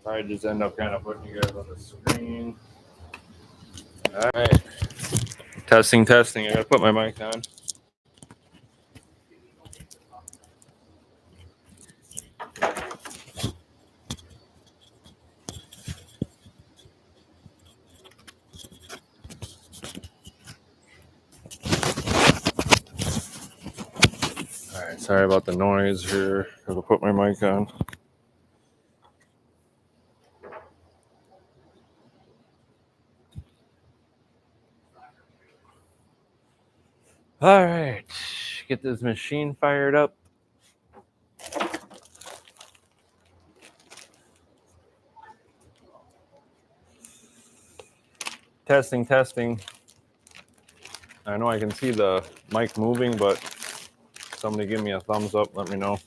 Probably just end up kind of putting you guys on the screen. All right. Testing. I gotta put my mic on. All right, sorry about the noise here. Gotta put my mic on. All right, get this machine fired up. Testing. I know I can see the mic moving, but somebody give me a thumbs up. Let me know.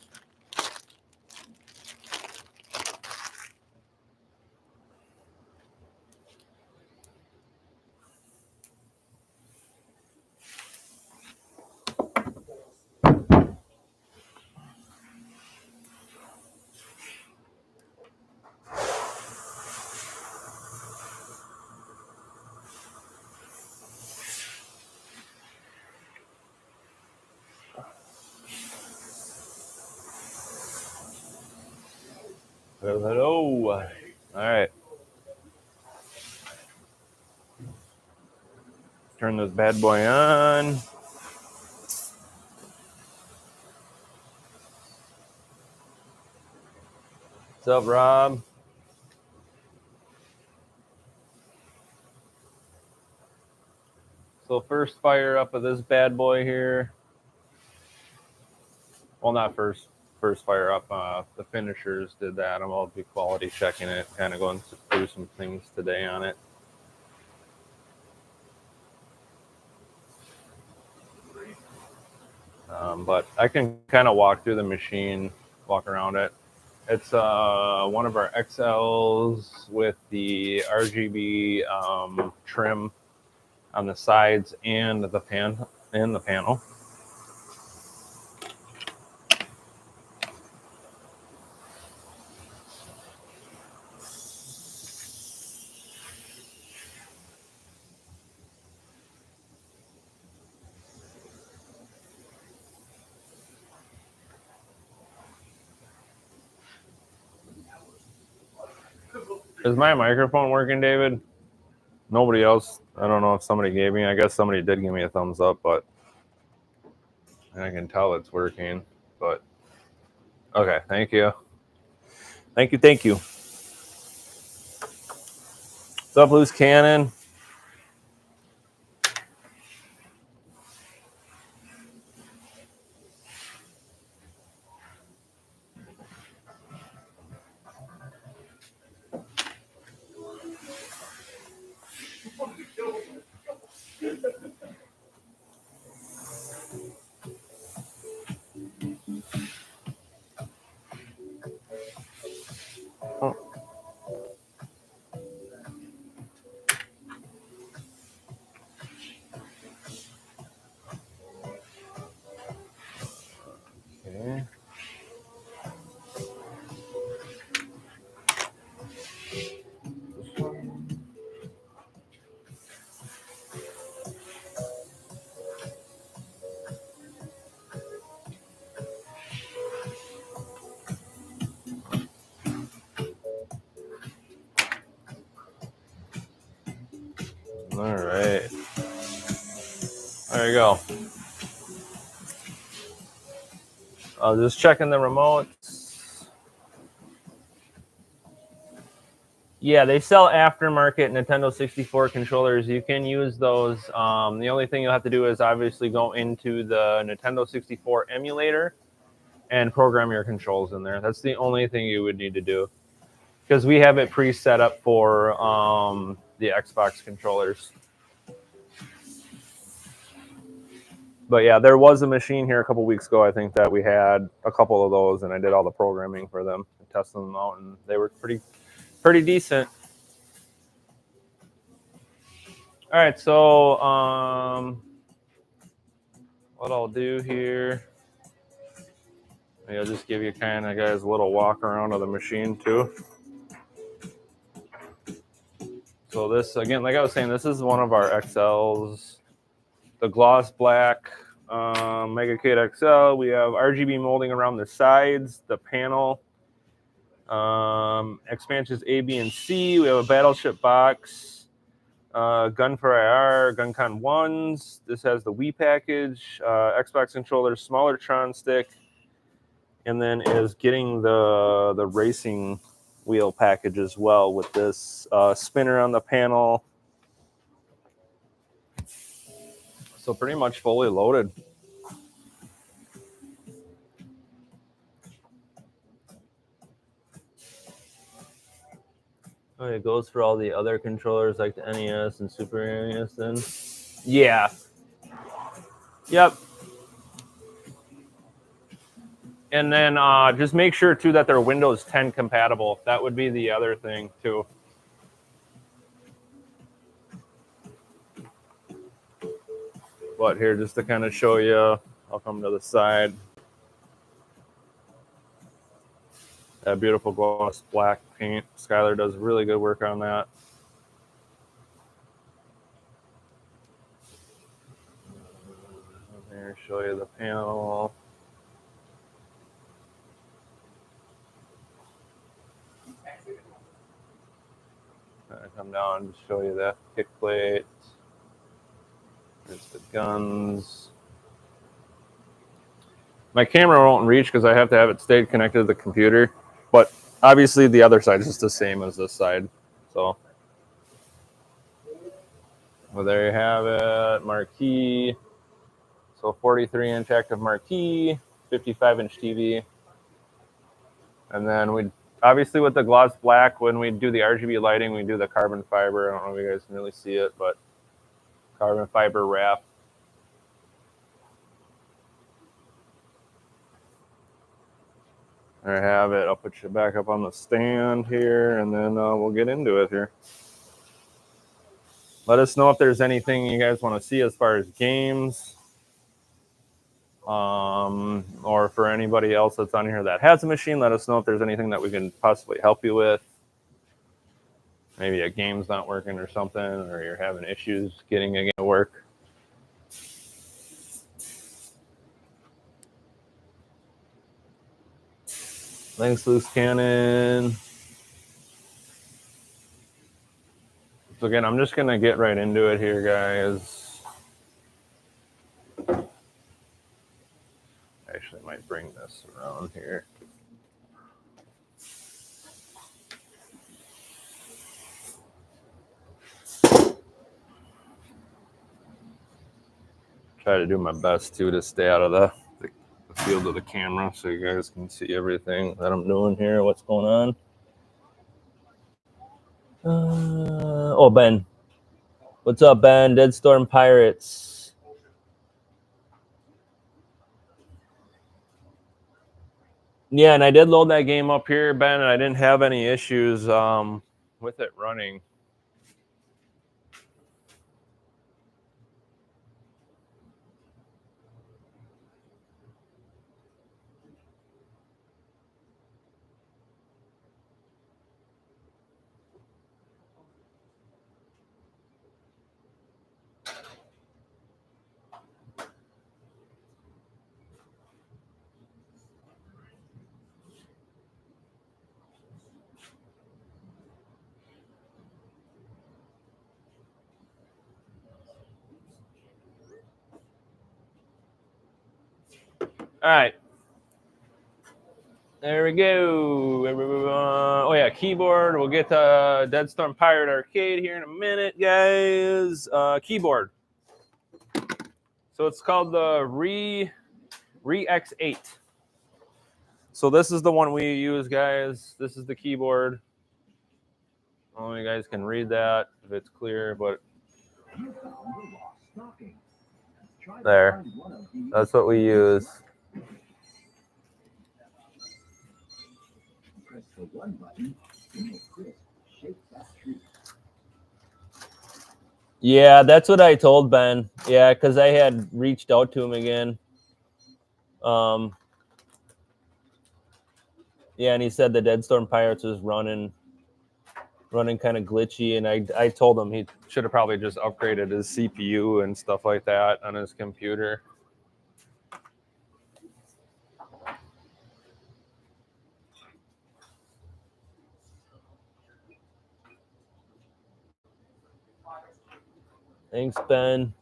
Hello. All right. Turn this bad boy on. What's up, Rob? So first fire up of this bad boy here. Well, not first fire up. The finishers did that. I'm all be quality checking it, kind of going through some things today on it. But I can kind of walk through the machine, walk around it. It's one of our XLs with the RGB trim on the sides and the panel. Is my microphone working, David? Nobody else. I don't know if somebody gave me. I guess somebody did give me a thumbs up, but I can tell it's working. But okay, thank you. Thank you. What's up, Loose Cannon? Oh. Okay. All right. There you go. Just checking the remotes. Yeah, they sell aftermarket Nintendo 64 controllers. You can use those. The only thing you'll have to do is obviously go into the Nintendo 64 emulator and program your controls in there. That's the only thing you would need to do, because we have it pre-set up for the Xbox controllers. But yeah, there was a machine here a couple weeks ago, I think, that we had a couple of those, and I did all the programming for them and tested them out, and they were pretty decent. All right, so what I'll do here, maybe I'll just give you kind of guys a little walk around of the machine too. So this, again, like I was saying, this is one of our XLs. The gloss black Mega Kit XL. We have RGB molding around the sides, the panel. Expansions A, B, and C. We have a battleship box. Gun for IR, GunCon 1s. This has the Wii package, Xbox controller, smaller Tron stick, and then is getting the racing wheel package as well with this spinner on the panel. So pretty much fully loaded. Oh, it goes for all the other controllers like the NES and Super NES then? Yeah. Yep. And then just make sure, too, that they're Windows 10 compatible. That would be the other thing, too. But here, just to kind of show you, I'll come to the side. That beautiful gloss black paint. Skylar does really good work on that. Here, show you the panel. Come down and show you that kick plate. There's the guns. My camera won't reach because I have to have it stay connected to the computer. But obviously the other side is just the same as this side. So, well, there you have it. Marquee. So 43-inch active marquee, 55-inch TV. And then we obviously with the gloss black, when we do the RGB lighting, we do the carbon fiber. I don't know if you guys can really see it, but carbon fiber wrap. There I have it. I'll put you back up on the stand here, and then we'll get into it here. Let us know if there's anything you guys want to see as far as games. Or for anybody else that's on here that has a machine, let us know if there's anything that we can possibly help you with. Maybe a game's not working or something, or you're having issues getting a game to work. Thanks, Loose Cannon. So again, I'm just going to get right into it here, guys. Actually, I might bring this around here. Try to do my best, too, to stay out of the field of the camera so you guys can see everything that I'm doing here, what's going on. Oh, Ben. What's up, Ben? Deadstorm Pirates. Yeah, and I did load that game up here, Ben, and I didn't have any issues with it running. All right. There we go. Oh, yeah, keyboard. We'll get to Deadstorm Pirate Arcade here in a minute, guys. Keyboard. So it's called the Re-X8. So this is the one we use, guys. This is the keyboard. I don't know if you guys can read that, if it's clear, but there. That's what we use. Yeah, that's what I told Ben. Yeah, because I had reached out to him again. Yeah, and he said the Deadstorm Pirates was running. running kind of glitchy, and I told him he should have probably just upgraded his CPU and stuff like that on his computer. Thanks, Ben.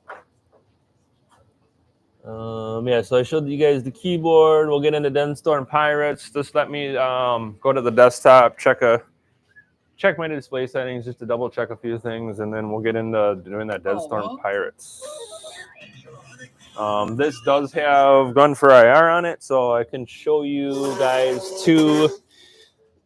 Yeah, so I showed you guys the keyboard. We'll get into Deadstorm Pirates. Just let me go to the desktop, check my display settings just to double check a few things, and then we'll get into doing that Deadstorm Pirates. This does have Gun for IR on it, so I can show you guys too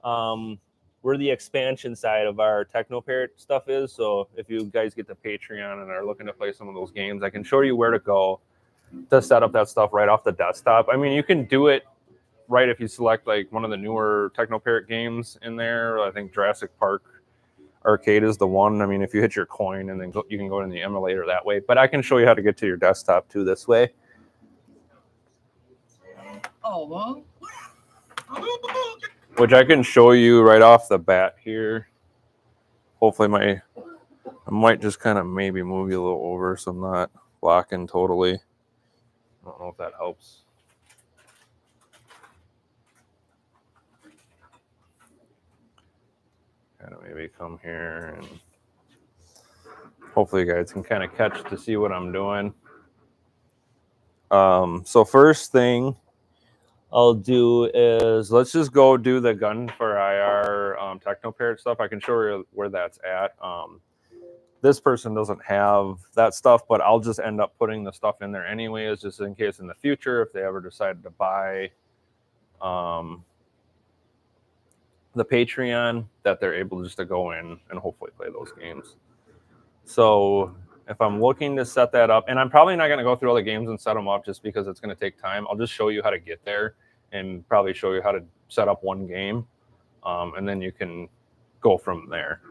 where the expansion side of our TechnoParrot stuff is. So if you guys get the Patreon and are looking to play some of those games, I can show you where to go to set up that stuff right off the desktop. I mean, you can do it right if you select like one of the newer TechnoParrot games in there. I think Jurassic Park Arcade is the one. I mean, if you hit your coin and then you can go in the emulator that way. But I can show you how to get to your desktop too this way. Which I can show you right off the bat here. Hopefully I might just kind of maybe move you a little over so I'm not blocking totally. I don't know if that helps. Kind of maybe come here and hopefully you guys can kind of catch to see what I'm doing. So first thing I'll do is let's just go do the Gun for IR TechnoParrot stuff. I can show you where that's at. This person doesn't have that stuff, but I'll just end up putting the stuff in there anyways, just in case in the future if they ever decided to buy the Patreon, that they're able just to go in and hopefully play those games. So if I'm looking to set that up, and I'm probably not going to go through all the games and set them up just because it's going to take time. I'll just show you how to get there and probably show you how to set up one game, and then you can go from there.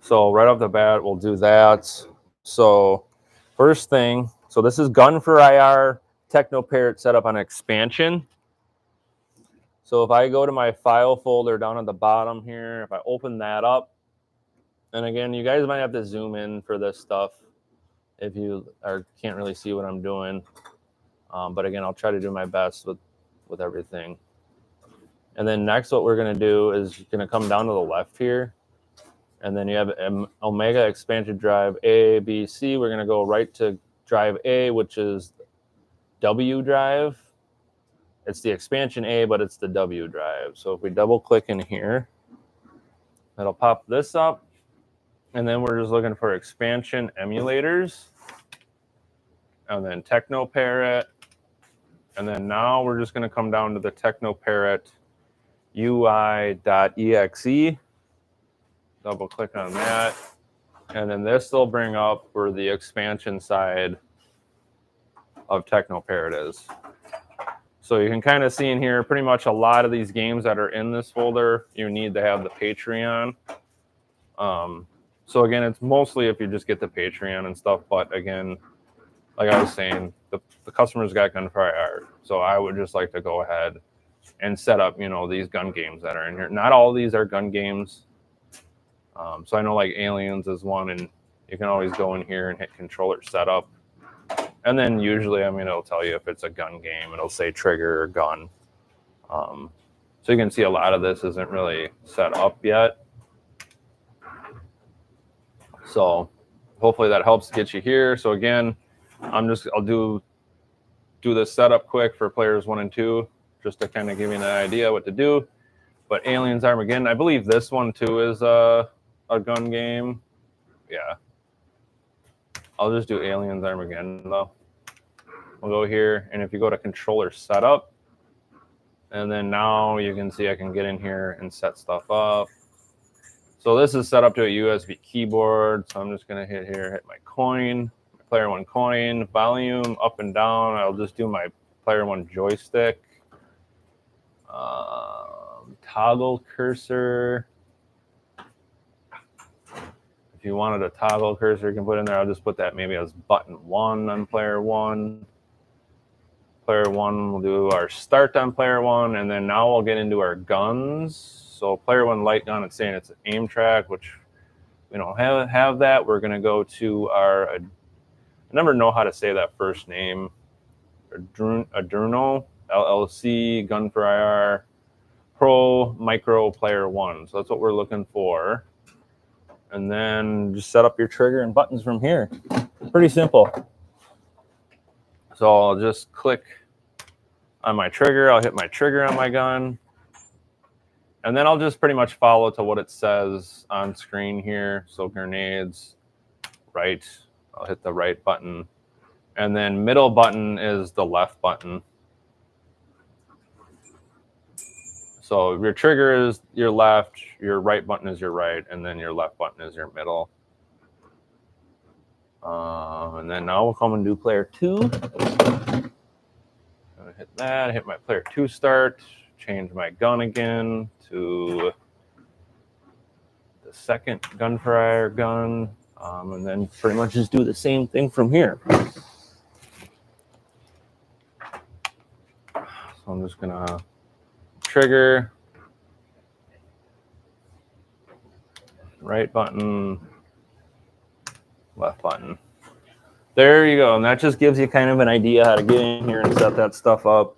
So right off the bat, we'll do that. So first thing, so this is Gun for IR TechnoParrot set up on expansion. So if I go to my file folder down at the bottom here, if I open that up, and again, you guys might have to zoom in for this stuff if you can't really see what I'm doing. But again, I'll try to do my best with everything. And then next, what we're going to do is going to come down to the left here. And then you have Omega expansion drive A, B, C. We're going to go right to drive A, which is W drive. It's the expansion A, but it's the W drive. So if we double click in here, it'll pop this up. And then we're just looking for expansion emulators. And then TechnoParrot. And then now we're just going to come down to the TechnoParrot UI.exe. Double click on that. And then this will bring up where the expansion side of TechnoParrot is. So you can kind of see in here, pretty much a lot of these games that are in this folder, you need to have the Patreon. So again, it's mostly if you just get the Patreon and stuff. But again, like I was saying, the customers got Gun for IR. So I would just like to go ahead and set up, these gun games that are in here. Not all of these are gun games. So I know like Aliens is one, and you can always go in here and hit controller setup. And then usually, it'll tell you if it's a gun game. It'll say trigger or gun. So you can see a lot of this isn't really set up yet. So hopefully that helps get you here. So again, I'll do this setup quick for players 1 and 2, just to kind of give you an idea what to do. But Aliens Armageddon, I believe this one too is a gun game. Yeah. I'll just do Aliens Armageddon though. We'll go here, and if you go to controller setup, and then now you can see I can get in here and set stuff up. So this is set up to a USB keyboard. So I'm just gonna hit my coin, my player 1 coin, volume up and down. I'll just do my player 1 joystick. Toggle cursor. If you wanted a toggle cursor, you can put in there. I'll just put that maybe as button 1 on player 1. Player 1, we'll do our start on player 1, and then now we'll get into our guns. So player one light gun, it's saying it's an aim track, which we don't have that. We're going to go to our, I never know how to say that first name, Adurno LLC Gun for IR Pro Micro Player One. So that's what we're looking for. And then just set up your trigger and buttons from here. Pretty simple. So I'll just click on my trigger. I'll hit my trigger on my gun. And then I'll just pretty much follow to what it says on screen here. So grenades, right. I'll hit the right button. And then middle button is the left button. So your trigger is your left, your right button is your right, and then your left button is your middle. And then now we'll come and do player two. I'm gonna hit that, hit my player two start, change my gun again to the second gun for IR gun, and then pretty much just do the same thing from here. So I'm just gonna trigger, right button, left button. There you go. And that just gives you kind of an idea how to get in here and set that stuff up.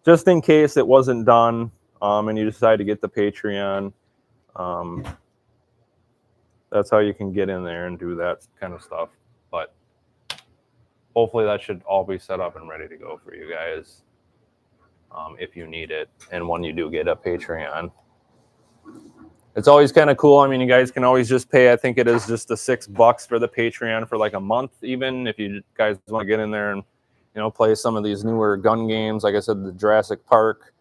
Just in case it wasn't done and you decide to get the Patreon, that's how you can get in there and do that kind of stuff. But hopefully that should all be set up and ready to go for you guys if you need it. And when you do get a Patreon, it's always kind of cool. I mean, you guys can always just pay, I think it is just the $6 for the Patreon for like a month, even if you guys want to get in there and, you know, play some of these newer gun games. Like I said, the Jurassic Park,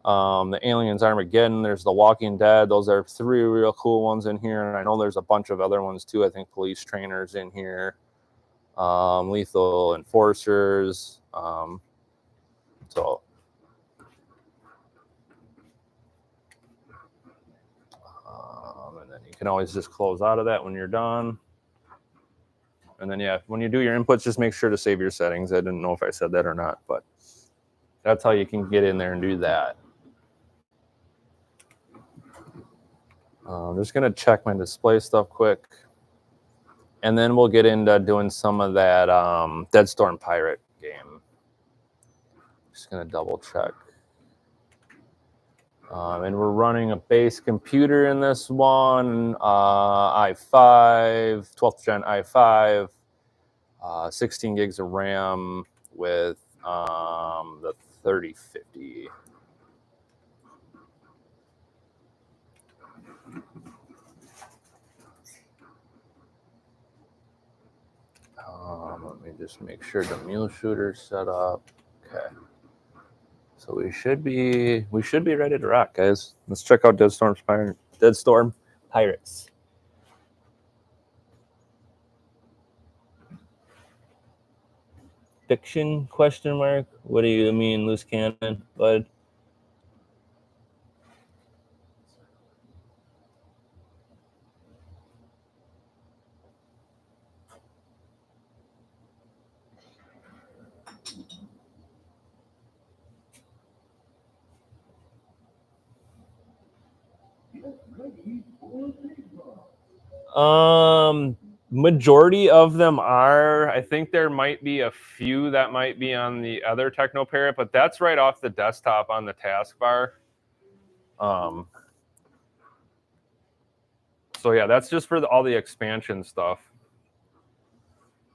the Aliens Armageddon, there's the Walking Dead. Those are 3 real cool ones in here. And I know there's a bunch of other ones too. I think Police Trainers in here, Lethal Enforcers. And then you can always just close out of that when you're done. And then, yeah, when you do your inputs, just make sure to save your settings. I didn't know if I said that or not, but that's how you can get in there and do that. I'm just going to check my display stuff quick. And then we'll get into doing some of that Deadstorm Pirate game. Just going to double check. And we're running a base computer in this one, i5, 12th gen i5, 16 gigs of RAM with the 3050. Let me just make sure the mule shooter's set up. Okay. So we should be ready to rock, guys. Let's check out Deadstorm Pirates. Fiction ? What do you mean, loose cannon, bud? Majority of them are. I think there might be a few that might be on the other TechnoParrot, but that's right off the desktop on the taskbar. So yeah, that's just for all the expansion stuff.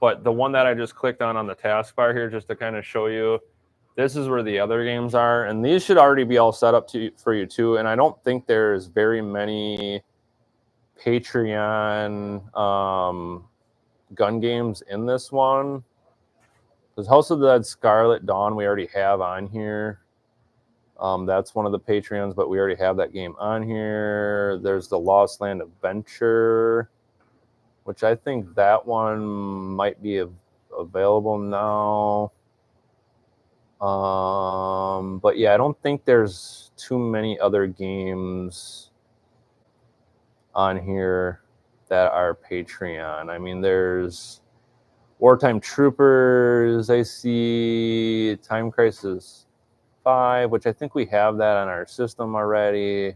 But the one that I just clicked on the taskbar here, just to kind of show you, this is where the other games are. And these should already be all set up for you too. And I don't think there's very many Patreon gun games in this one. There's House of the Dead Scarlet Dawn we already have on here. That's one of the Patreons, but we already have that game on here. There's the Lost Land Adventure, which I think that one might be available now. But yeah, I don't think there's too many other games on here that are Patreon. I mean, there's Wartime Troopers, I see Time Crisis 5, which I think we have that on our system already.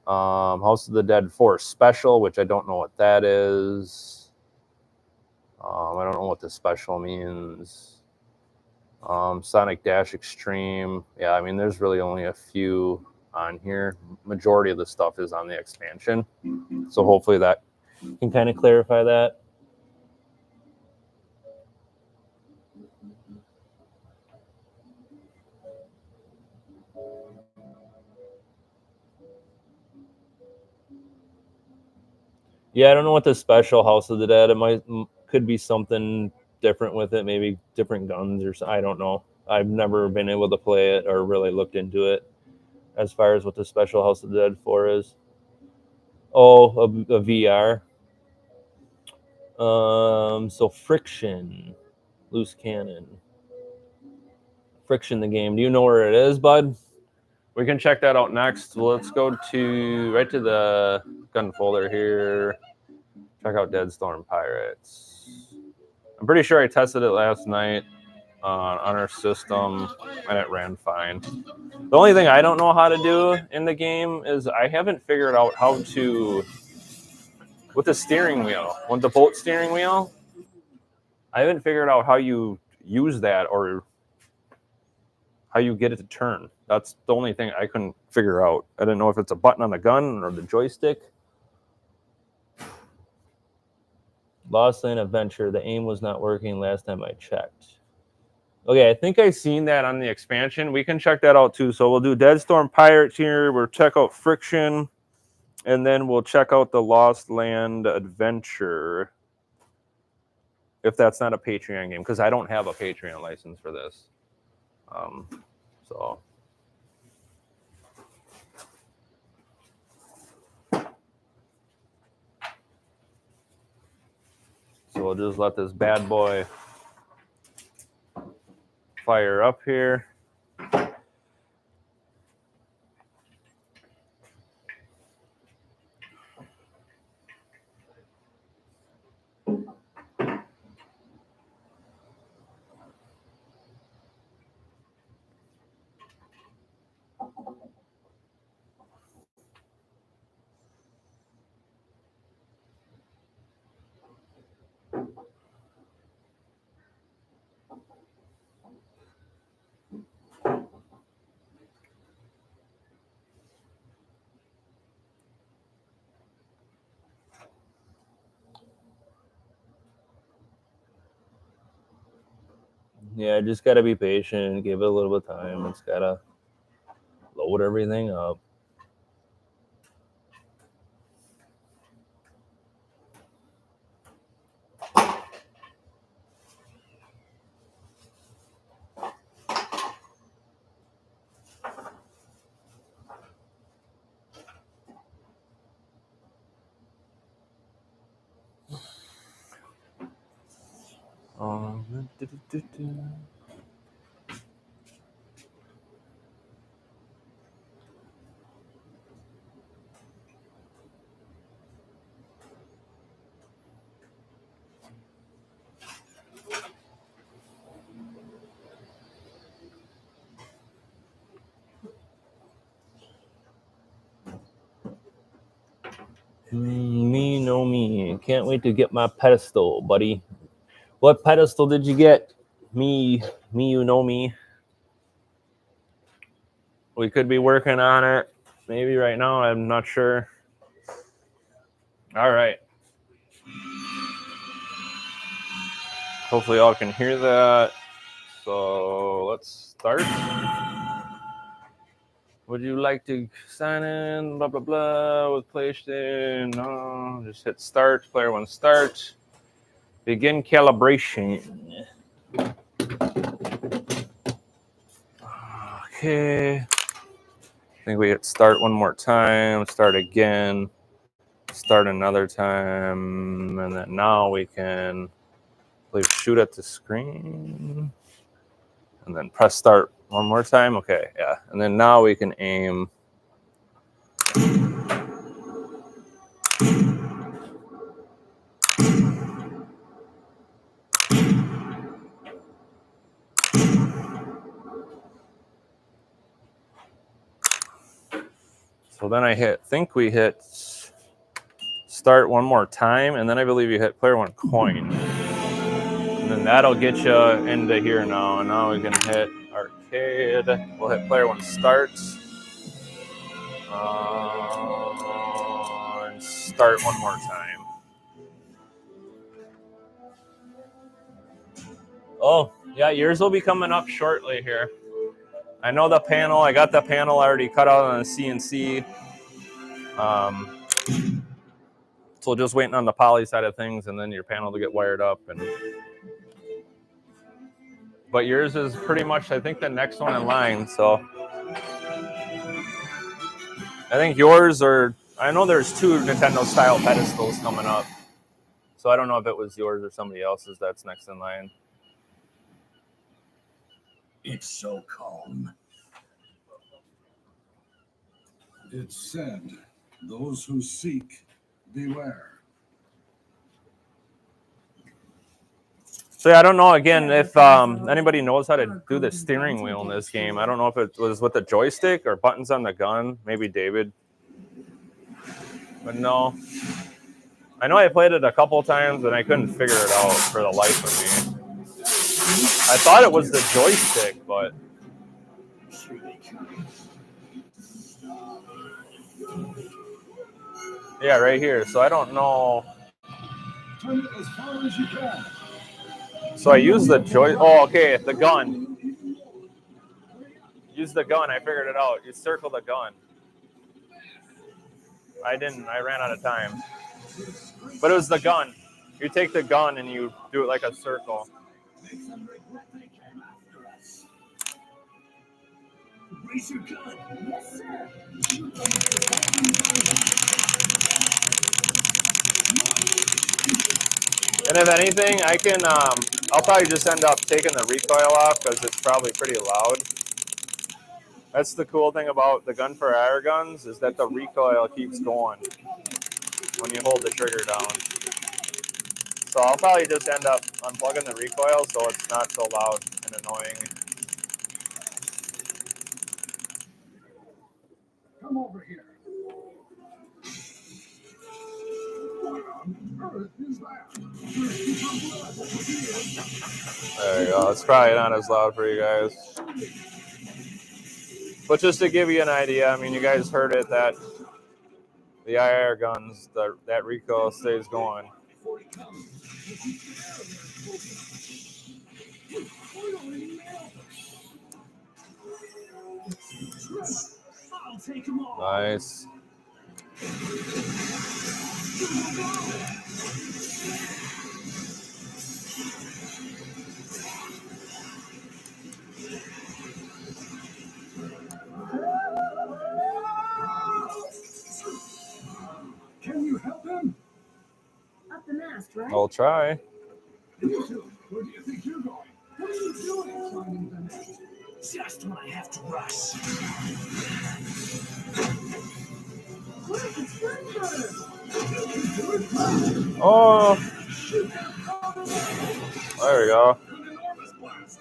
House of the Dead 4 Special, which I don't know what that is. I don't know what the special means. Sonic Dash Extreme. Yeah, I mean, there's really only a few on here. Majority of the stuff is on the expansion. So hopefully that can kind of clarify that. Yeah, I don't know what the special House of the Dead. It could be something different with it, maybe different guns or I don't know. I've never been able to play it or really looked into it as far as what the special House of the Dead 4 is. Oh, a VR. So Friction, loose cannon. Friction the game. Do you know where it is, bud? We can check that out next. Well, let's go right to the gun folder here. Check out Deadstorm Pirates. I'm pretty sure I tested it last night on our system, and it ran fine. The only thing I don't know how to do in the game is I haven't figured out how to, with the steering wheel, with the boat steering wheel, I haven't figured out how you use that or how you get it to turn. That's the only thing I couldn't figure out. I didn't know if it's a button on the gun or the joystick. Lost Land Adventure. The aim was not working last time I checked. Okay, I think I seen that on the expansion. We can check that out too. So we'll do Deadstorm Pirates here. We'll check out Friction. And then we'll check out the Lost Land Adventure. If that's not a Patreon game. Because I don't have a Patreon license for this. So we'll just let this bad boy fire up here. Yeah, just got to be patient. Give it a little bit of time. It's got to load everything up. Me, know me. Can't wait to get my pedestal, buddy. What pedestal did you get? Me, you know me. We could be working on it. Maybe right now, I'm not sure. All right. Hopefully y'all can hear that. So let's start. Would you like to sign in? Blah, blah, blah. With PlayStation. No. Just hit start. Player one start. Begin calibration. Okay. I think we hit start one more time. Start again. Start another time. And then now we can shoot at the screen. And then press start one more time. Okay, yeah. And then now we can aim. So then I think we hit start one more time, and then I believe you hit player one coin. And then that'll get you into here now. And now we can hit arcade. We'll hit player one start. And start one more time. Oh, yeah, yours will be coming up shortly here. I know the panel. I got the panel already cut out on the CNC. So just waiting on the poly side of things, and then your panel to get wired up. But yours is pretty much, I think, the next one in line. So I think yours I know there's 2 Nintendo-style pedestals coming up. So I don't know if it was yours or somebody else's that's next in line. It's so calm. It's said, those who seek, beware. So yeah, I don't know, again, if anybody knows how to do the steering wheel in this game. I don't know if it was with the joystick or buttons on the gun. Maybe David. But no. I know I played it a couple times and I couldn't figure it out for the life of me. I thought it was the joystick, but... Yeah, right here. So I don't know. Turn it as far as you can. So I use the Oh, okay, the gun. Use the gun. I figured it out. You circle the gun. I didn't. I ran out of time. But it was the gun. You take the gun and you do it like a circle. Raise your gun. Yes, sir. And if anything, I can, I'll probably just end up taking the recoil off because it's probably pretty loud. That's the cool thing about the gun-for-hire guns is that the recoil keeps going when you hold the trigger down. So I'll probably just end up unplugging the recoil so it's not so loud and annoying. Come over here. There you go. It's probably not as loud for you guys. But just to give you an idea, I mean, you guys heard it that the IR guns, that recoil stays going. Nice. Can you help him? Up the mast, right? I'll try. You two, where do you think you're going? What are you doing climbing the mast? Just when I have to rush. Look, it's gunpowder. Oh. There we go. An enormous blast.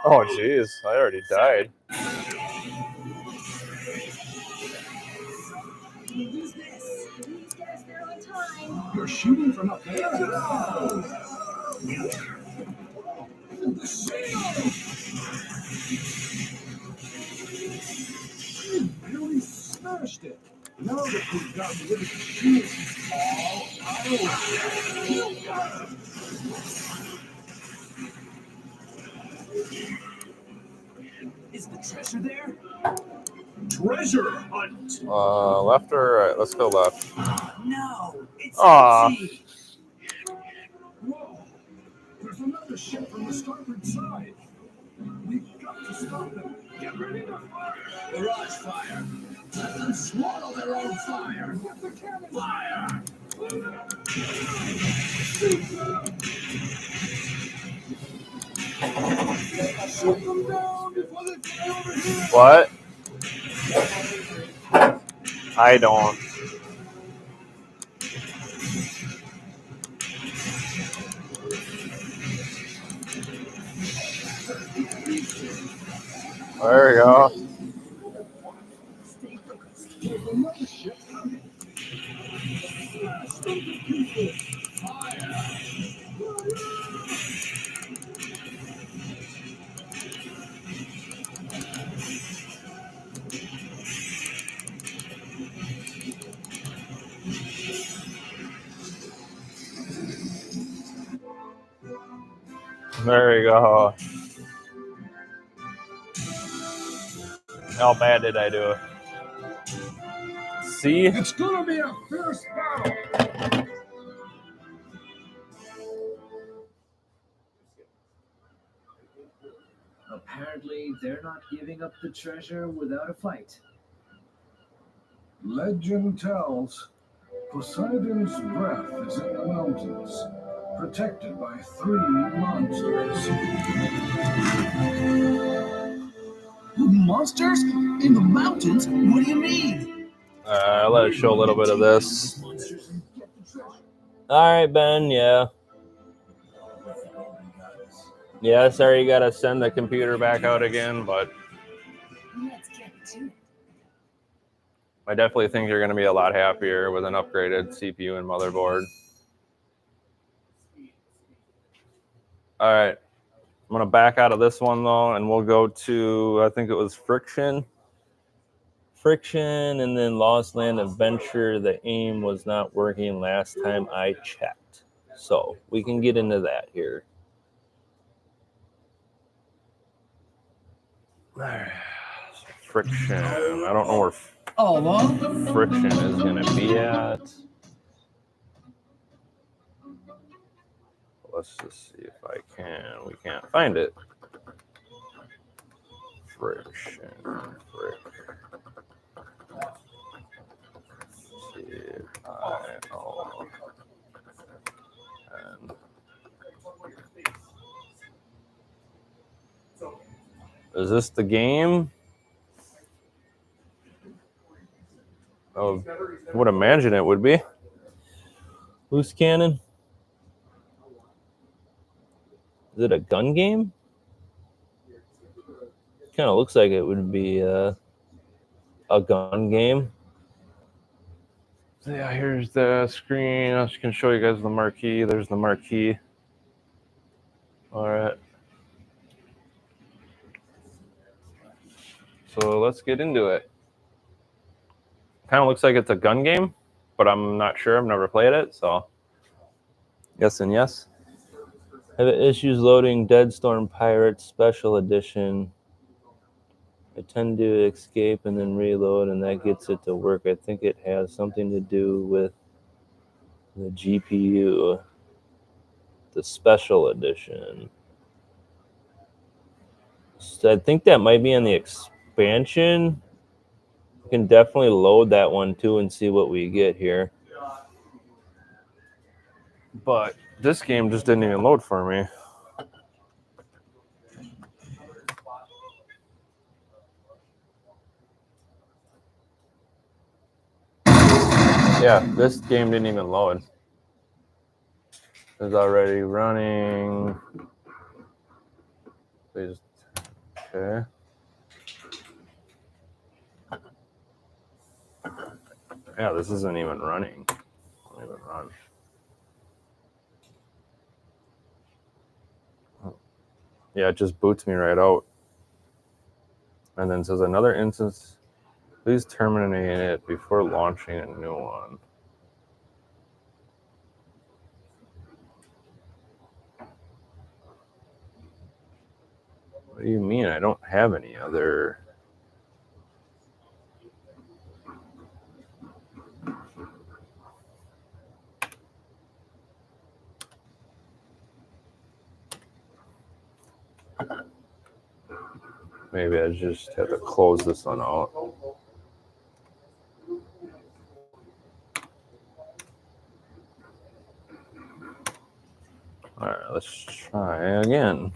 Oh, jeez. I already died. Use this. Please get us there on time. You're shooting from up there? You really smashed it. Now that we've gotten rid of the shields, Is the treasure there? treasure hunt. Left or right? Let's go left. No, it's Aw. empty. Whoa! There's another ship from the starboard side. We've got to stop them. Get ready to fire. Barrage fire. Let them swallow their own fire. Get the cannon. Fire! Shoot them down before they fly over here. What? I don't. There we go. There's another ship coming. Blast them to pieces. Fire. There you go. How bad did I do? See? It's gonna be a fierce battle. Apparently, they're not giving up the treasure without a fight. Legend tells Poseidon's breath is in the mountains, protected by 3 monsters. Monsters? In the mountains? What do you mean? Let us show a little bit of this. All right, Ben. Yeah. Yeah, sorry, you got to send the computer back out again, but Let's get to it. I definitely think you're going to be a lot happier with an upgraded CPU and motherboard. All right. I'm going to back out of this one, though, and we'll go to, I think it was Friction. Friction, and then Lost Land Adventure. The aim was not working last time I checked. So we can get into that here. Friction. I don't know where Friction is going to be at. Let's just see if I can. We can't find it. Friction. Is this the game? Oh, I would imagine it would be. Loose cannon. Is it a gun game? Kind of looks like it would be a gun game. So yeah, here's the screen. I can show you guys the marquee. There's the marquee. All right. So let's get into it. Kind of looks like it's a gun game, but I'm not sure. I've never played it, so yes and yes. Have issues loading Deadstorm Pirate Special Edition. I tend to escape and then reload, and that gets it to work. I think it has something to do with the GPU, the Special Edition. So I think that might be on the expansion. You can definitely load that one too and see what we get here. But this game just didn't even load for me. Yeah, this game didn't even load. It's already running. Please. Okay. Yeah, this isn't even running. Don't even run. Yeah, it just boots me right out. And then says another instance. Please terminate it before launching a new one. What do you mean? I don't have any other. Maybe I just have to close this one out. All right, let's try again.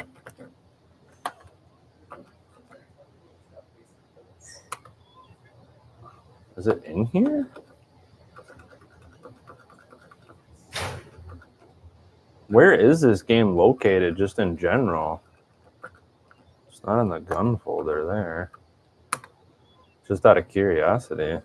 Is it in here? Where is this game located, just in general? Just It's not in the gun folder there. Just out of curiosity.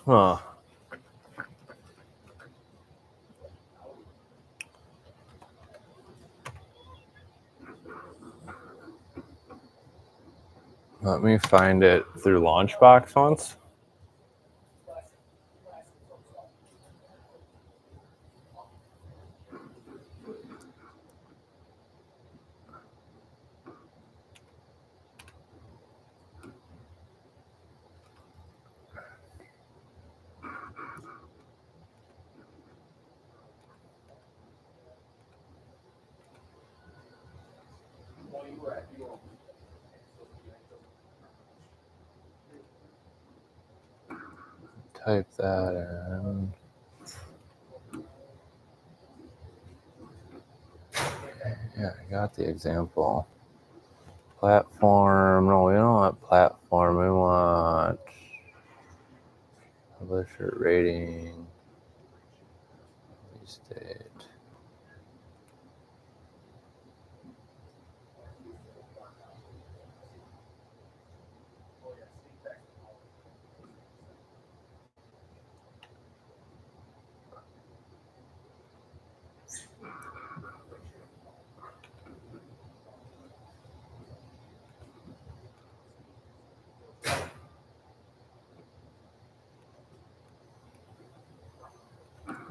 Huh. Let me find it through Launchbox once. Type that in. Yeah, I got the example. Platform. No, we don't want platform. We want publisher rating. Release date.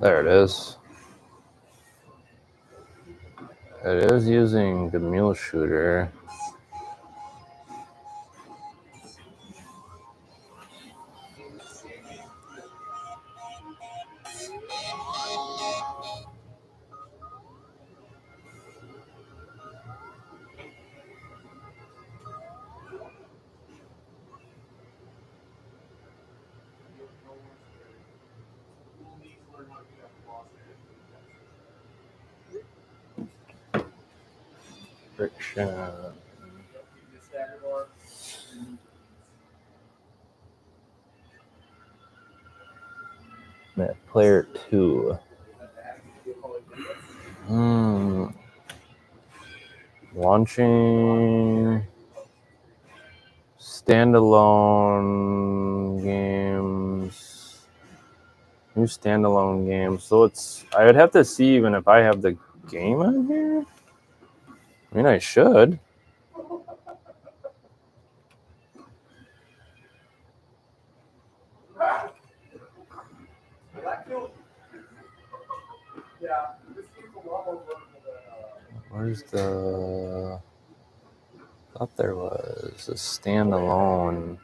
There it is. It is using the mule shooter. Friction. Player 2. Launching standalone games. New standalone games. So I would have to see even if I have the game on here. I mean, I should. Where's the... I thought there was a standalone.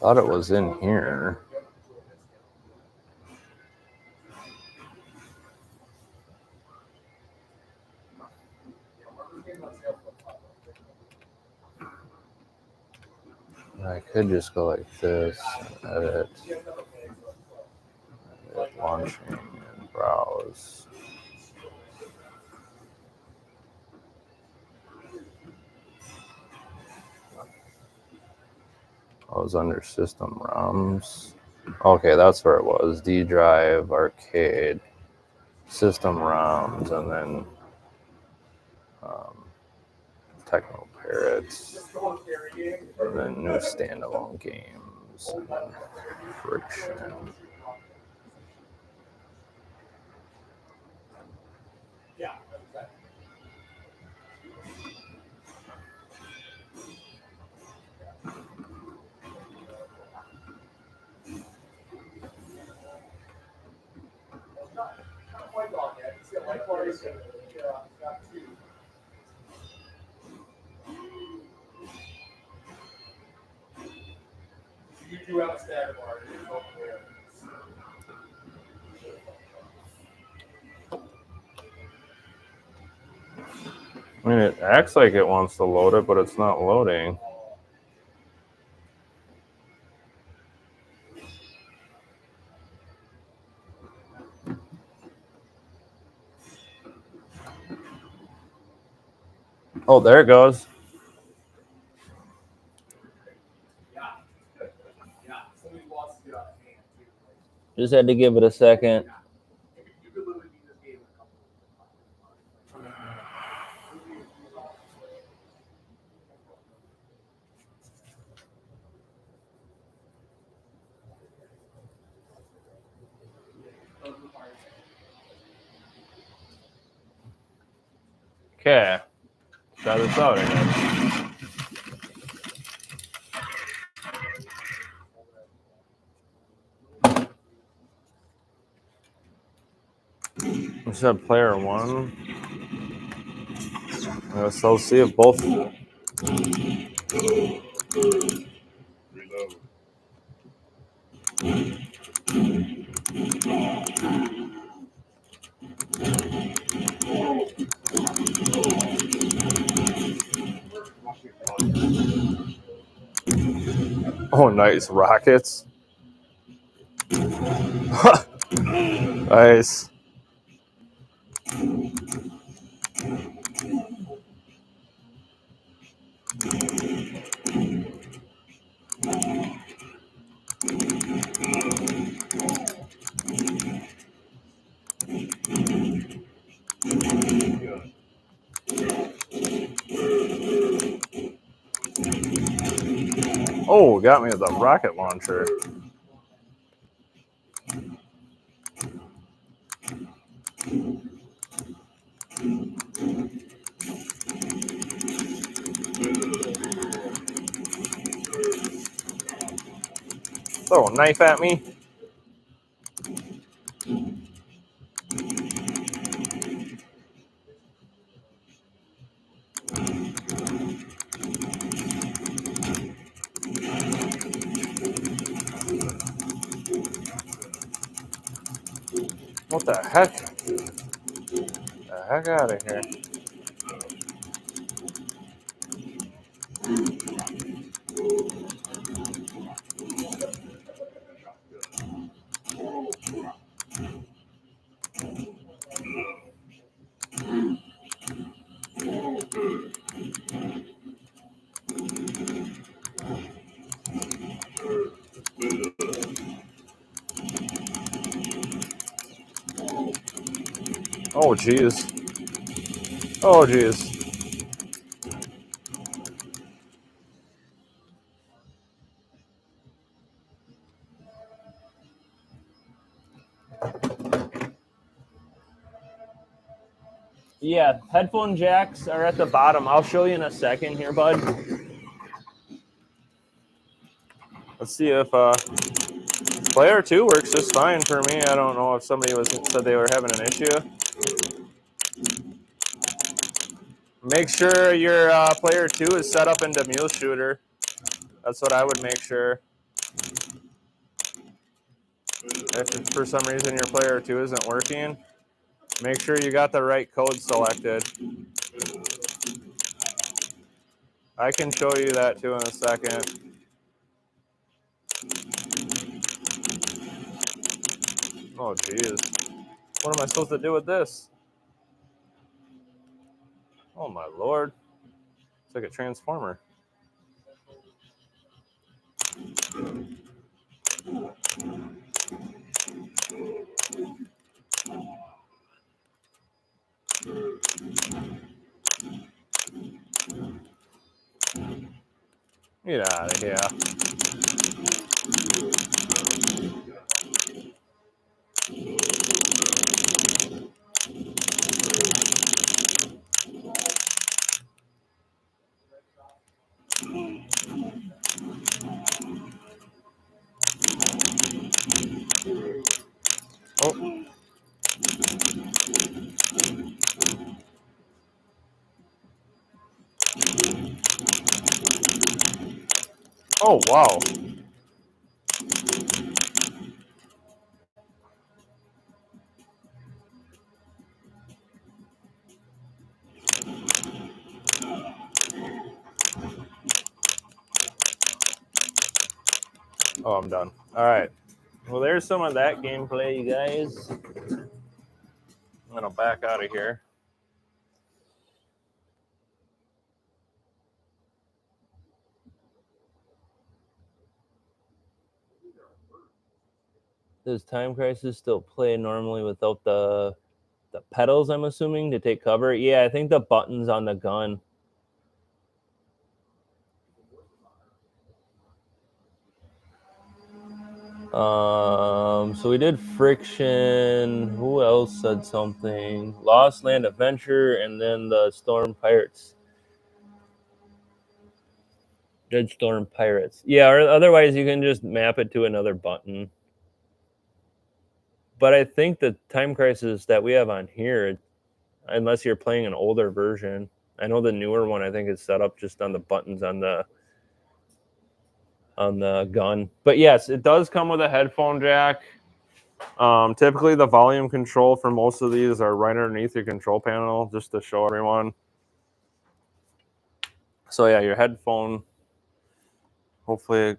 Thought it was in here. I could just go like this, edit, launching, and browse. I was under system ROMs. Okay, that's where it was. D drive, arcade, system ROMs, and then TechnoParrot, and then new standalone games, and then Friction. You do have a stack bar. I mean, it acts like it wants to load it, but it's not loading. Oh, there it goes. Just had to give it a second. Okay. Try this out, I guess. We said player one. So see if both. Reload. Oh, nice rockets. Nice. Oh, got me with a rocket launcher. Throw a knife at me. What the heck? The heck out of here. Oh, jeez. Oh, jeez. Yeah, headphone jacks are at the bottom. I'll show you in a second here, bud. Let's see if player 2 works just fine for me. I don't know if somebody said they were having an issue. Make sure your player 2 is set up into Mule Shooter. That's what I would make sure. If for some reason your player 2 isn't working, make sure you got the right code selected. I can show you that too in a second. Oh, geez. What am I supposed to do with this? Oh, my Lord. It's like a transformer. Get out of here. Oh. Oh, wow. Oh, I'm done. All right. Well, there's some of that gameplay, you guys. I'm going to back out of here. Does Time Crisis still play normally without the pedals, I'm assuming, to take cover? Yeah, I think the buttons on the gun. So we did Friction. Who else said something? Lost Land Adventure, and then the Storm Pirates. Deadstorm Pirates. Yeah, or otherwise you can just map it to another button. But I think the Time Crisis that we have on here, unless you're playing an older version, I know the newer one I think is set up just on the buttons on the gun. But yes, it does come with a headphone jack. Typically the volume control for most of these are right underneath your control panel, just to show everyone. So yeah, your headphone, hopefully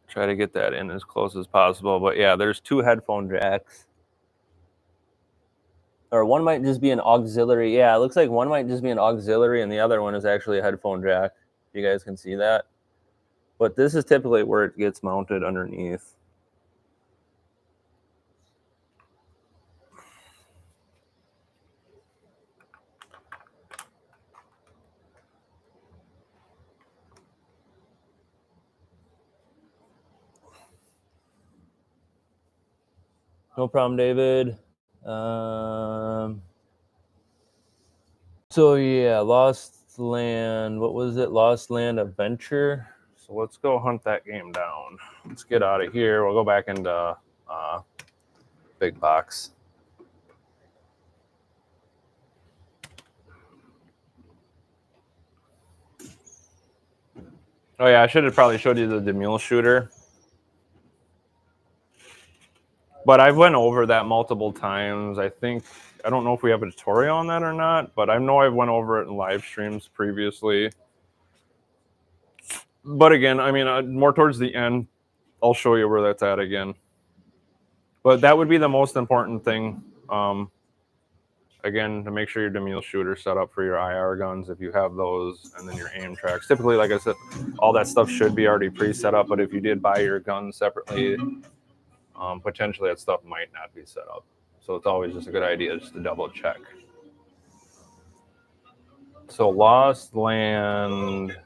try to get that in as close as possible. But yeah, there's 2 headphone jacks. Or one might just be an auxiliary. Yeah, it looks like one might just be an auxiliary and the other one is actually a headphone jack. You guys can see that. But this is typically where it gets mounted underneath. No problem, David. So yeah, Lost Land. What was it? Lost Land Adventure. So let's go hunt that game down. Let's get out of here. We'll go back into Big Box. Oh yeah, I should have probably showed you the mule shooter. But I've went over that multiple times. I don't know if we have a tutorial on that or not, but I know I've went over it in live streams previously. But again, I mean, more towards the end, I'll show you where that's at again. But that would be the most important thing. Again, to make sure your mule shooter set up for your IR guns if you have those, and then your aim tracks. Typically, like I said, all that stuff should be already pre-set up, but if you did buy your gun separately, potentially that stuff might not be set up. So it's always just a good idea just to double check. So Lost Land.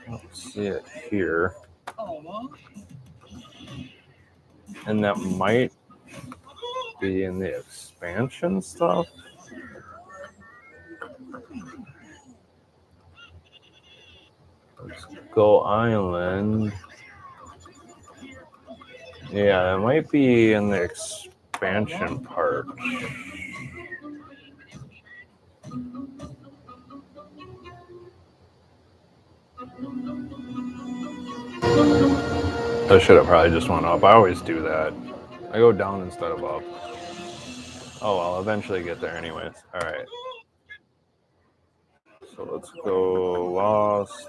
Let's see it here. And that might be in the expansion stuff. Let's go Island. Yeah, it might be in the expansion part. I should have probably just went up. I always do that. I go down instead of up. Oh, well, I'll eventually get there anyways. All right. So let's go Lost.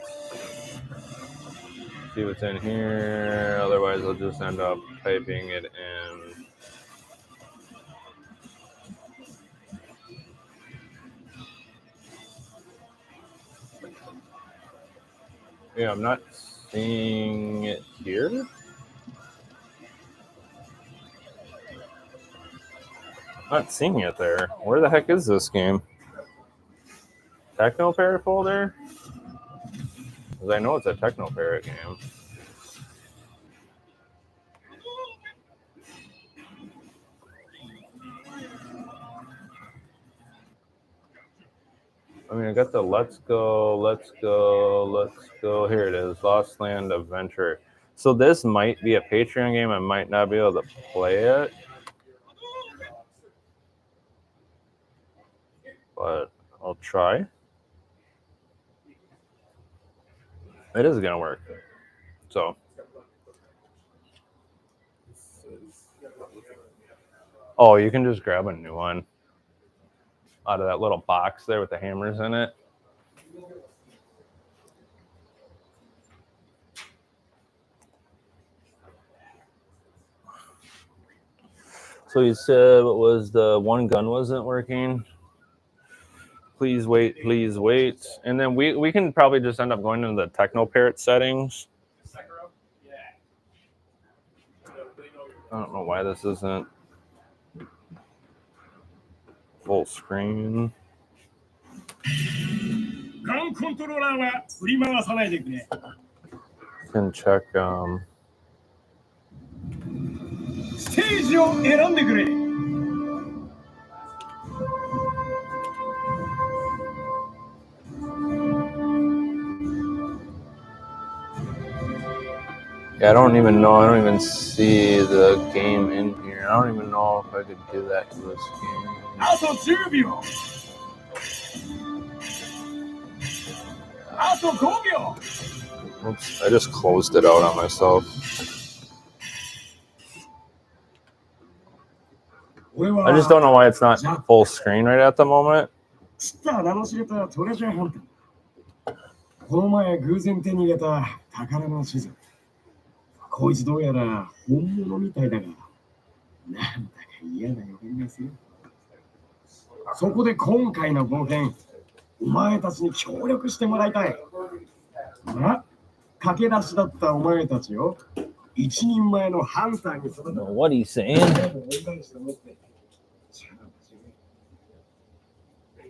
See what's in here. Otherwise, I'll just end up typing it in. Yeah, I'm not seeing it here. Not seeing it there. Where the heck is this game? TechnoParrot folder? Because I know it's a TechnoParrot game. I mean, I got the let's go. Here it is, Lost Land Adventure. So this might be a Patreon game. I might not be able to play it. But I'll try. It is going to work. So. Oh, you can just grab a new one out of that little box there with the hammers in it. So So he said, what was the one gun wasn't working? Please wait, please wait. And then we can probably just end up going into the TechnoParrot settings. I don't know why this isn't full screen. ガンコントローラーは振り回さないでくれ。 Can check ステージを選んでくれ。 Yeah, I don't even know. I don't even see the game in here. I don't even know if I could do that to this game. あと10秒。あと5秒。 Oops, I just closed it out on myself. I just don't know why it's not full screen right at the moment. 知った名の知れたトレジャーハンター。この前偶然手に入れた宝の地図。こいつどうやら本物みたいだが、なんだか嫌な予感がする。そこで今回の冒険、お前たちに協力してもらいたい。な、駆け出しだったお前たちを一人前のハンターにするの。 What he's saying?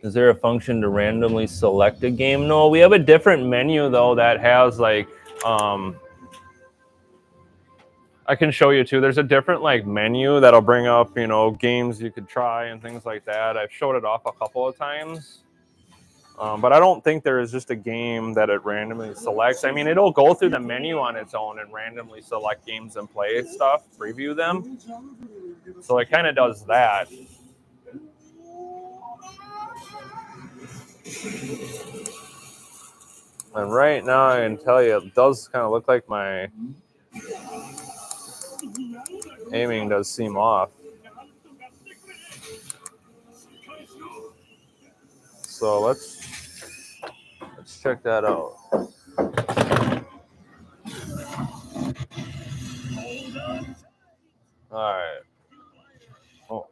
Is there a function to randomly select a game? No, we have a different menu though that has like I can show you too. There's a different like menu that'll bring up, you know, games you could try and things like that. I've showed it off a couple of times. But I don't think there is just a game that it randomly selects. I mean, it'll go through the menu on its own and randomly select games and play stuff, preview them. So it kind of does that. And right now, I can tell you, it does kind of look like my aiming does seem off. So let's check that out. All right. Oh.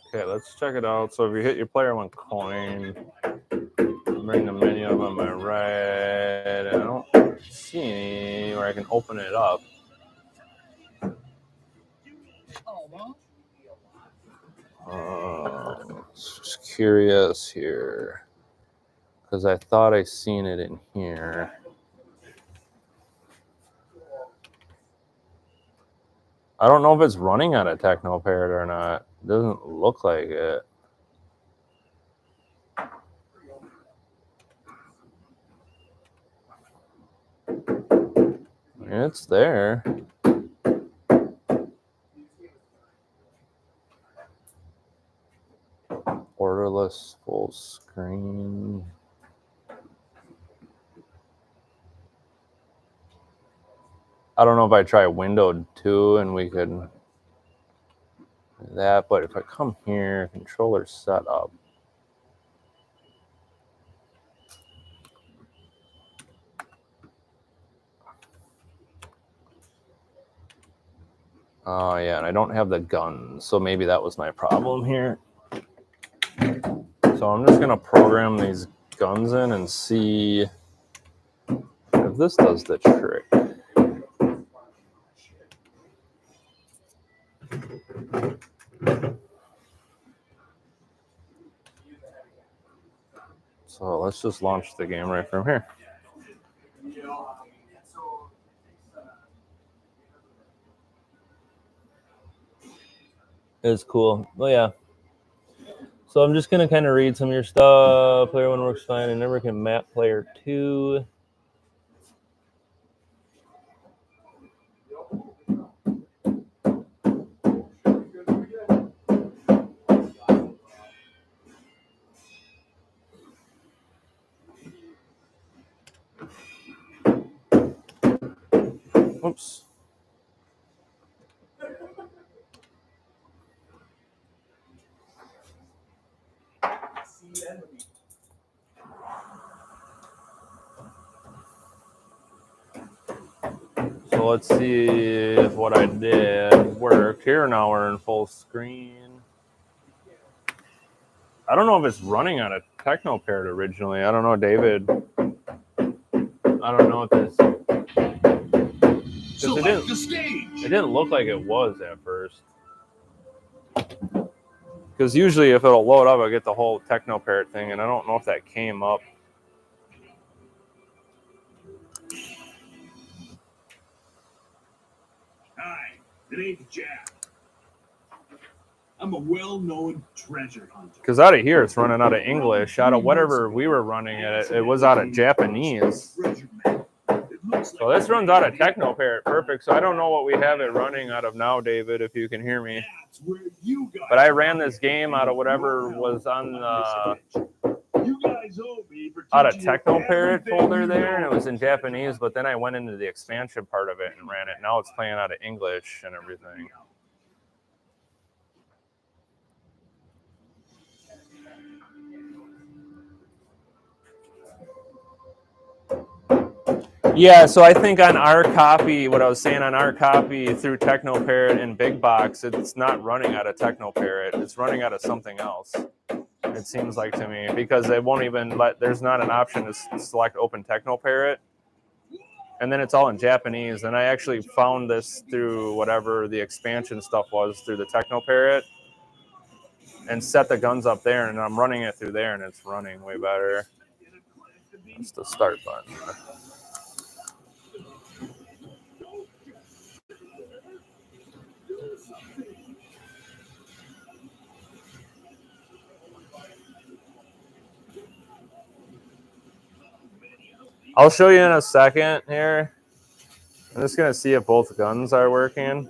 Okay, let's check it out. So if you hit your player one coin, bring the menu up on my right, and I don't see any where I can open it up. Just curious here, because I thought I seen it in here. I don't know if it's running on a TechnoParrot or not. It doesn't look like it. I mean, it's there. Borderless full screen. I don't know if I try windowed 2 and we could do that, but if I come here, controller setup. Oh yeah, and I don't have the gun, so maybe that was my problem here. So I'm just gonna program these guns in and see if this does the trick. So let's just launch the game right from here. It's cool. Oh yeah. So I'm just gonna kind of read some of your stuff. Player 1 works fine. I never can map player 2. Oops. So let's see if what I did worked. Here now we're in full screen. I don't know if it's running on a TechnoParrot originally. I don't know, David. I don't know if this. Select the stage. It didn't look like it was at first. Because usually if it'll load up, I get the whole TechnoParrot thing, and I don't know if that came up. Hi, it ain't Jack. I'm a well-known treasure hunter. Because out of here, it's running out of English. Out of whatever we were running it was out of Japanese. So this runs out of TechnoParrot, perfect. So I don't know what we have it running out of now, David, if you can hear me. But I ran this game out of whatever was on the out of TechnoParrot folder there, and it was in Japanese. But then I went into the expansion part of it and ran it. Now it's playing out of English and everything. Yeah, so I think on our copy, what I was saying on our copy through TechnoParrot and Big Box, it's not running out of TechnoParrot. It's running out of something else. It seems like to me, because they won't even there's not an option to select Open TechnoParrot. And then it's all in Japanese. And I actually found this through whatever the expansion stuff was through the TechnoParrot and set the guns up there. And I'm running it through there, and it's running way better. It's the start button. I'll show you in a second here. I'm just going to see if both guns are working.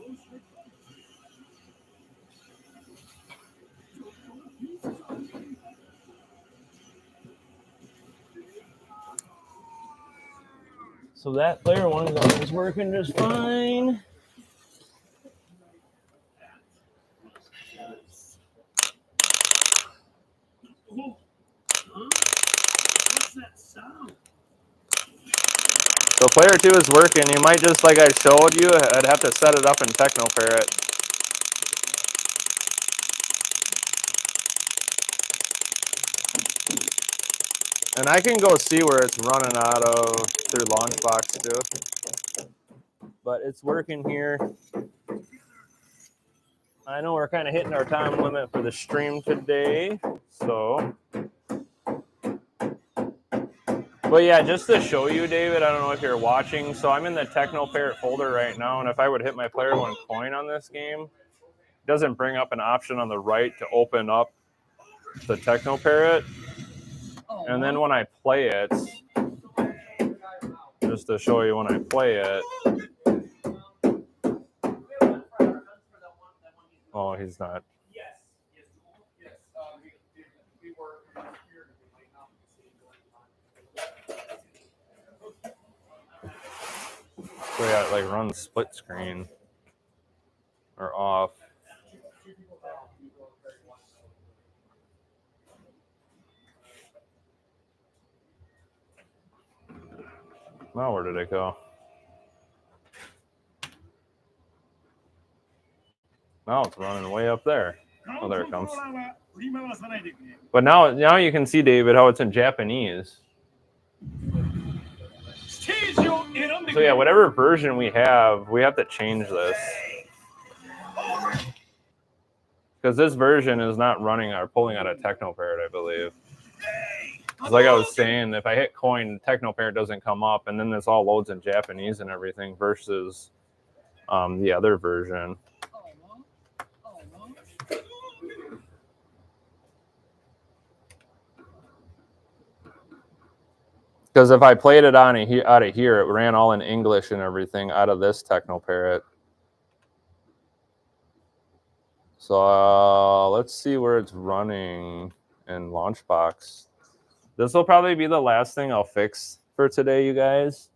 So that player one gun is working just fine. So player two is working. You might just, like I showed you, I'd have to set it up in TechnoParrot. And I can go see where it's running out of through Launchbox too. But it's working here. I know we're kind of hitting our time limit for the stream today. So. But yeah, just to show you, David, I don't know if you're watching. So I'm in the TechnoParrot folder right now. And if I would hit my player one coin on this game, it doesn't bring up an option on the right to open up the TechnoParrot. And then when I play it, just to show you when I play it. Oh, he's not. So yeah, like run split screen or off. Now where did it go? Now it's running way up there. Oh, there it comes. But now you can see, David, how it's in Japanese. So yeah, whatever version we have to change this. Because this version is not running or pulling out of TechnoParrot, I believe. It's like I was saying, if I hit coin, TechnoParrot doesn't come up, and then this all loads in Japanese and everything versus the other version. Because if I played it out of here, it ran all in English and everything out of this TechnoParrot. So let's see where it's running in Launchbox. This will probably be the last thing I'll fix for today, you guys.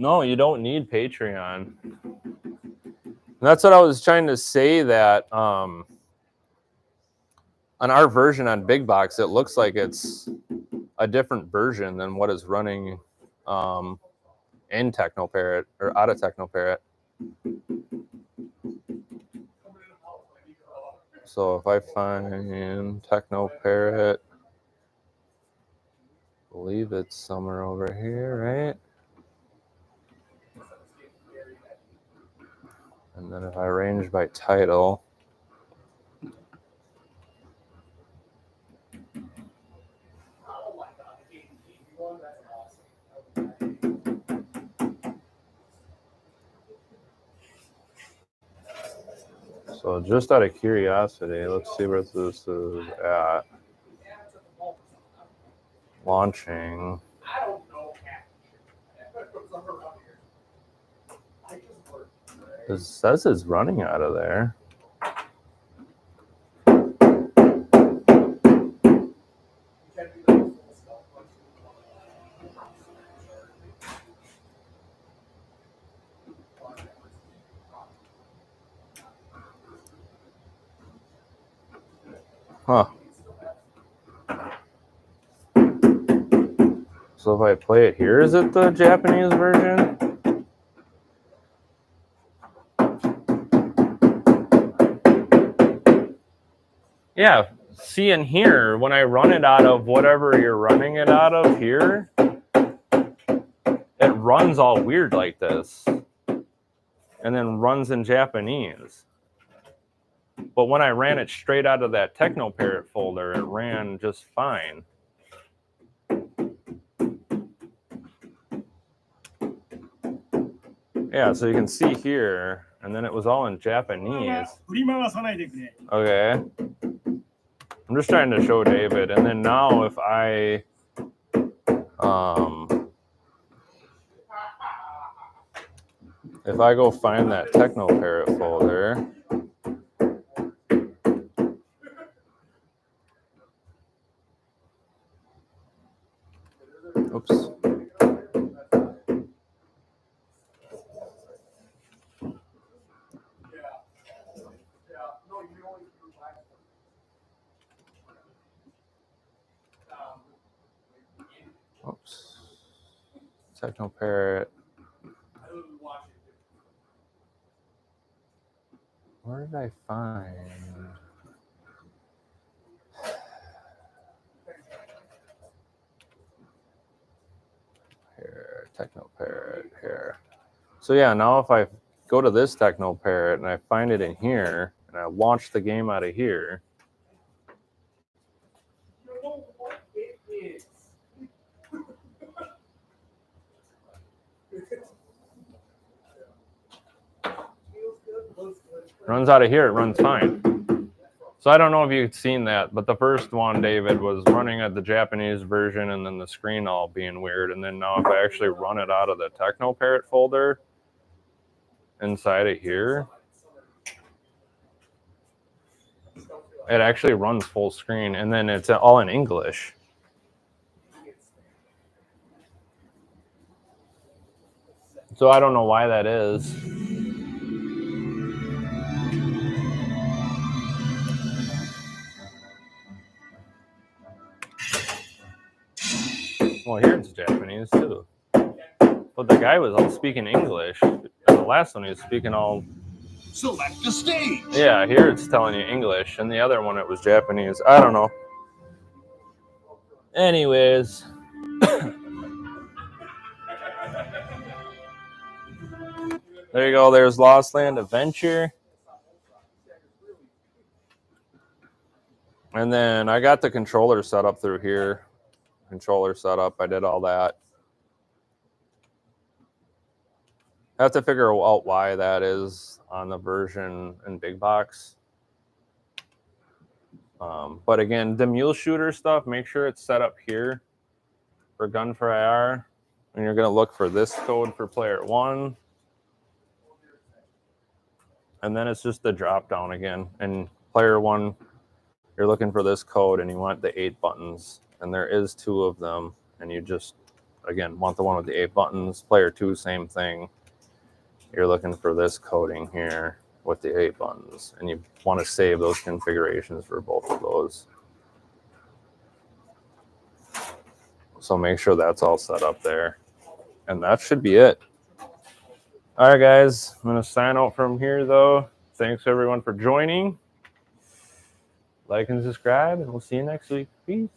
No, you don't need Patreon. And that's what I was trying to say, that on our version on Big Box, it looks like it's a different version than what is running in TechnoParrot or out of TechnoParrot. So if I find TechnoParrot, I believe it's somewhere over here, right? And then if I arrange by title, so just out of curiosity, let's see where this is at. Launching. It says it's running out of there. Huh. So if I play it here, is it the Japanese version? Yeah, see in here, when I run it out of whatever you're running it out of here, it runs all weird like this. And then runs in Japanese. But when I ran it straight out of that TechnoParrot folder, it ran just fine. Yeah, so you can see here, and then it was all in Japanese. Okay. I'm just trying to show David. And then now if I go find that TechnoParrot folder, oops. Oops. TechnoParrot. Where did I find? Here, TechnoParrot here. So yeah, now if I go to this TechnoParrot and I find it in here, and I launch the game out of here, runs out of here, it runs fine. So I don't know if you've seen that, but the first one, David, was running at the Japanese version and then the screen all being weird. And then now if I actually run it out of the TechnoParrot folder inside of here, it actually runs full screen, and then it's all in English. So I don't know why that is. Well, here it's Japanese too. But the guy was all speaking English. And the last one he was speaking all... Select the stage. Yeah, here it's telling you English, and the other one it was Japanese. I don't know. Anyways. There you go. There's Lost Land Adventure. And then I got the controller set up through here. Controller setup. I did all that. I have to figure out why that is on the version in Big Box. But again, the mule shooter stuff, make sure it's set up here for Gun for IR. And you're going to look for this code for player 1. And then it's just the drop down again. And player 1, you're looking for this code and you want the 8 buttons. And there is 2 of them. And you just again, want the one with the 8 buttons. Player 2, same thing. You're looking for this coding here with the 8 buttons, and you want to save those configurations for both of those. So make sure that's all set up there. And that should be it. All right, guys, I'm going to sign out from here, though. Thanks, everyone, for joining. Like and subscribe, and we'll see you next week. Peace.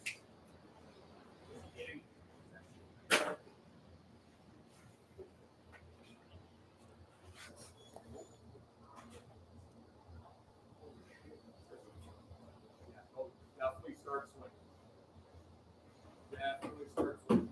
Definitely starts with